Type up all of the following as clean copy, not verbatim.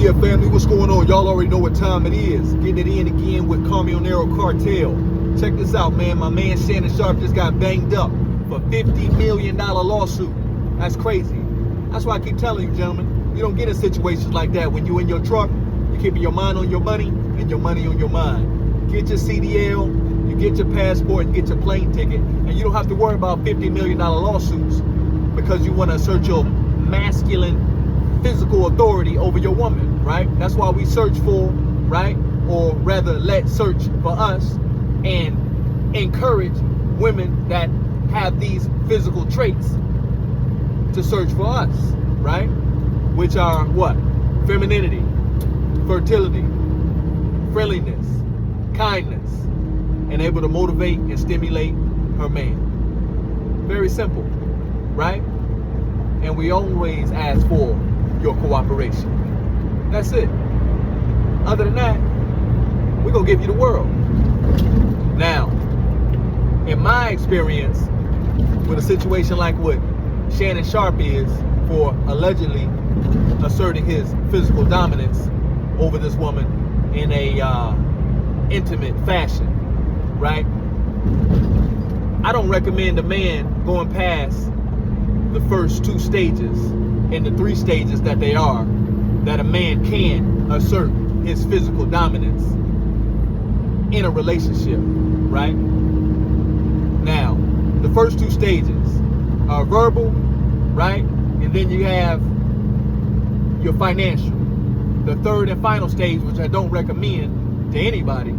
Yeah, family, what's going on? Y'all already know what time it is. Getting it in again with Camionero Cartel. Check this out, man. My man Shannon Sharpe just got banged up for $50 million lawsuit. That's crazy. That's why I keep telling you, gentlemen, you don't get in situations like that when you're in your truck. You're keeping your mind on your money and your money on your mind. Get your CDL, you get your passport, and get your plane ticket, and you don't have to worry about $50 million lawsuits because you want to assert your masculine physical authority over your woman, right? That's why we search for, right? Or rather, let's search for us and encourage women that have these physical traits to search for us, right? Which are what? Femininity, fertility, friendliness, kindness, and able to motivate and stimulate her man. Very simple, right? And we always ask for your cooperation. That's it. Other than that, we're gonna give you the world. Now, in my experience with a situation like what Shannon Sharpe is for allegedly asserting his physical dominance over this woman in a intimate fashion, right? I don't recommend a man going past the first two stages and the three stages that they are, that a man can assert his physical dominance in a relationship, right? Now, the first two stages are verbal, right? And then you have your financial. The third and final stage, which I don't recommend to anybody,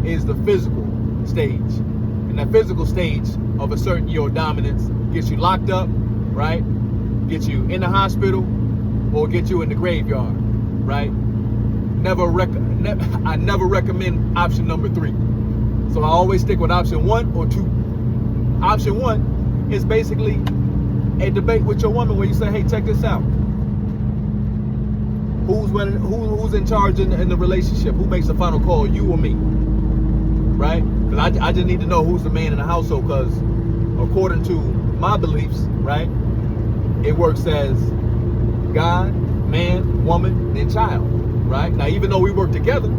is the physical stage. And that physical stage of asserting your dominance gets you locked up, right? Get you in the hospital or get you in the graveyard, right? I never recommend option number 3. So I always stick with option 1 or 2. Option 1 is basically a debate with your woman where you say, hey, check this out. Who's in charge in the relationship? Who makes the final call, you or me? Right? Because I just need to know who's the man in the household, because according to my beliefs, right, it works as God, man, woman, and child, right? Now, even though we work together,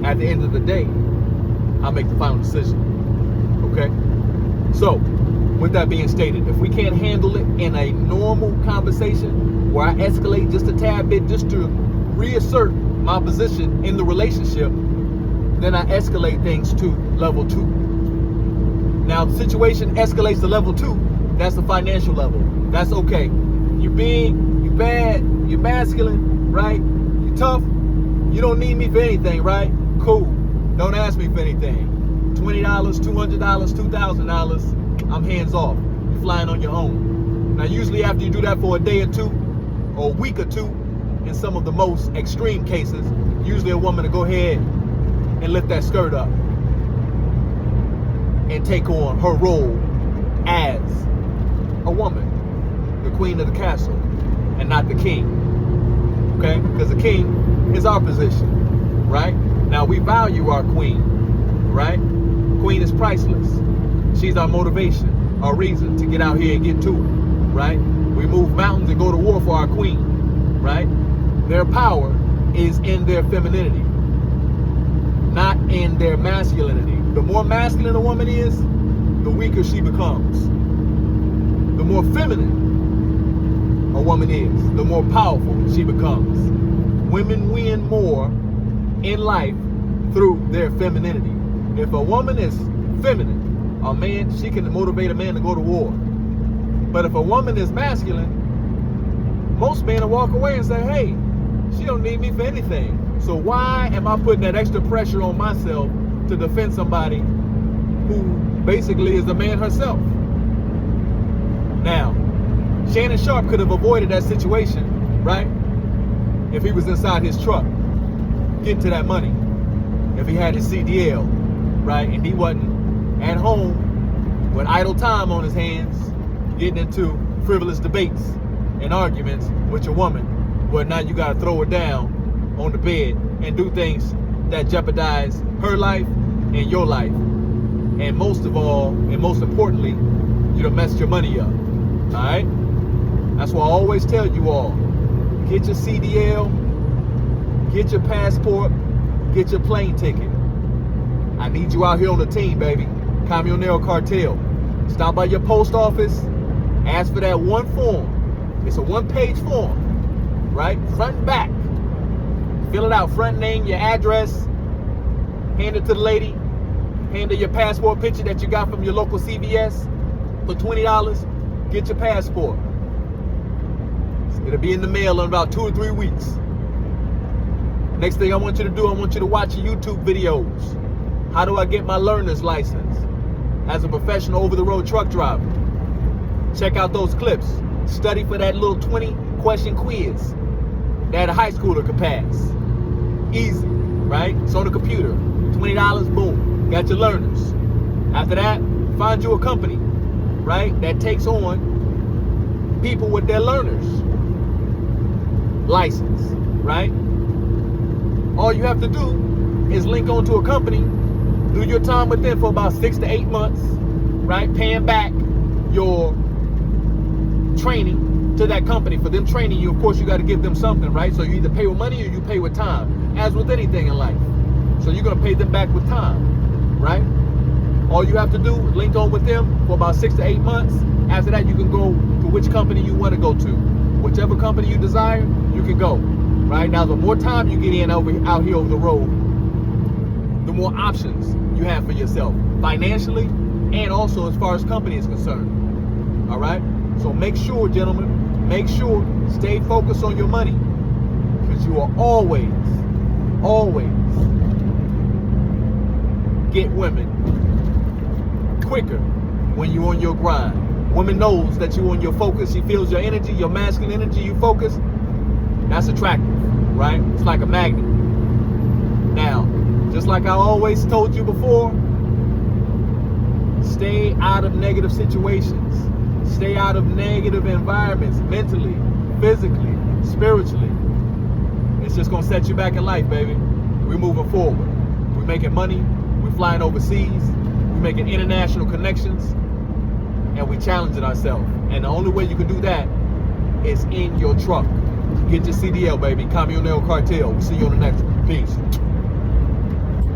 at the end of the day, I make the final decision, okay? So, with that being stated, if we can't handle it in a normal conversation where I escalate just a tad bit just to reassert my position in the relationship, then I escalate things to level 2. Now, the situation escalates to level 2, that's the financial level. That's okay. You big, you bad, you masculine, right? You tough, you don't need me for anything, right? Cool. Don't ask me for anything. $20, $200, $2,000, I'm hands off. You're flying on your own. Now, usually after you do that for a day or two, or a week or two, in some of the most extreme cases, usually a woman will go ahead and lift that skirt up and take on her role as a woman, the queen of the castle, and not the king, okay? Because the king is our position, right? Now, we value our queen, right? Queen is priceless. She's our motivation, our reason to get out here and get to it, right? We move mountains and go to war for our queen, right? Their power is in their femininity, not in their masculinity. The more masculine a woman is, the weaker she becomes. The more feminine a woman is, the more powerful she becomes. Women win more in life through their femininity. If a woman is feminine, a man, she can motivate a man to go to war. But if a woman is masculine, most men will walk away and say, hey, she don't need me for anything. So why am I putting that extra pressure on myself to defend somebody who basically is the man herself? Now, Shannon Sharpe could have avoided that situation, right? If he was inside his truck, getting to that money. If he had his CDL, right? And he wasn't at home with idle time on his hands, getting into frivolous debates and arguments with your woman, where now you gotta throw her down on the bed and do things that jeopardize her life and your life. And most of all, and most importantly, you done messed your money up. All right? That's why I always tell you all, get your CDL, Get your passport, get your plane ticket. I need you out here on the team, baby. Camionero Cartel. Stop by your post office, ask for that one form. It's a one-page form, right? Front and back. Fill it out, front name, your address, hand it to the lady, hand her your passport picture that you got from your local CVS for $20. Get your passport. It'll be in the mail in about 2 or 3 weeks. Next thing I want you to do, I want you to watch YouTube videos. How do I get my learner's license as a professional over-the-road truck driver? Check out those clips. Study for that little 20-question quiz that a high schooler could pass. Easy, right? It's on the computer. $20, boom. Got your learners. After that, find you a company, right, that takes on people with their learners license, right? All you have to do is link onto a company, do your time with them for about 6 to 8 months, right? Paying back your training to that company. For them training you, of course, you got to give them something, right? So you either pay with money or you pay with time, as with anything in life. So you're going to pay them back with time, right? All you have to do is link on with them for about 6 to 8 months. After that, you can go to which company you want to go to. Whichever company you desire, you can go, right? Now, the more time you get in out here over the road, the more options you have for yourself, financially and also as far as company is concerned, all right? So make sure, gentlemen, make sure, stay focused on your money, because you will always get women quicker when you're on your grind. Woman knows that you're on your focus. She feels your energy, your masculine energy, you focus. That's attractive, right? It's like a magnet. Now, just like I always told you before, stay out of negative situations. Stay out of negative environments, mentally, physically, spiritually. It's just gonna set you back in life, baby. We're moving forward. We're making money. We're flying overseas. We're making international connections. And we're challenging ourselves. And the only way you can do that is in your truck. Get your CDL, baby. Camionero Cartel. We'll see you on the next one. Peace.